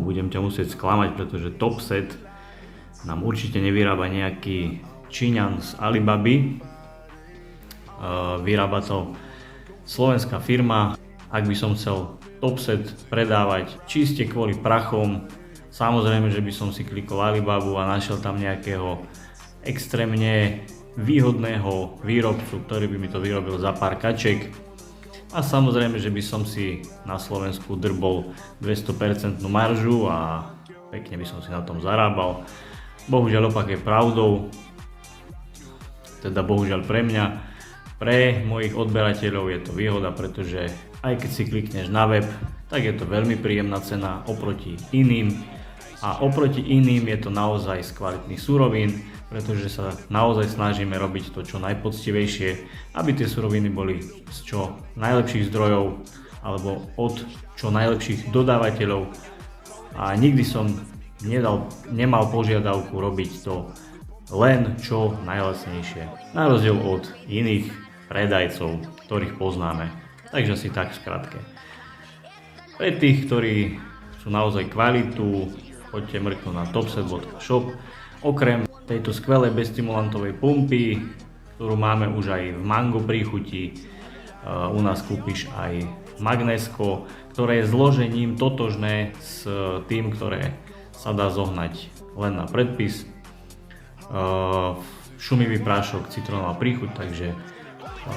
budem ťa musieť sklamať, pretože Topset nám určite nevyrába nejaký Číňan z Alibaby. Vyrába to slovenská firma. Ak by som chcel Topset predávať čiste kvôli prachom, samozrejme, že by som si klikol Alibabu a našiel tam nejakého extrémne výhodného výrobcu, ktorý by mi to vyrobil za pár kaček. A samozrejme, že by som si na Slovensku drbol 200% maržu a pekne by som si na tom zarábal. Bohužiaľ opak je pravdou, teda bohužiaľ pre mňa. Pre mojich odberateľov je to výhoda, pretože aj keď si klikneš na web, tak je to veľmi príjemná cena oproti iným. A oproti iným je to naozaj z kvalitných surovín, pretože sa naozaj snažíme robiť to čo najpoctivejšie, aby tie suroviny boli z čo najlepších zdrojov alebo od čo najlepších dodávateľov. A nikdy som nemal požiadavku robiť to len čo najlacnejšie. Na rozdiel od iných predajcov, ktorých poznáme. Takže asi tak v skratke. Pre tých, ktorí chcú naozaj kvalitu, poďte mrknúť na topset.shop. Okrem tejto skvelej bezstimulantovej pumpy, ktorú máme už aj v mango príchuti, u nás kúpiš aj magnésko, ktoré je zložením totožné s tým, ktoré sa dá zohnať len na predpis. Šumivý prášok, citrónová príchuť, takže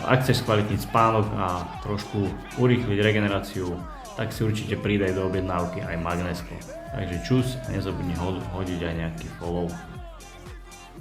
ak chceš skvalitniť spánok a trošku urýchliť regeneráciu, tak si určite pridaj do objednávky aj magnésko. Takže čus a nezabudni hodiť aj nejaký follow.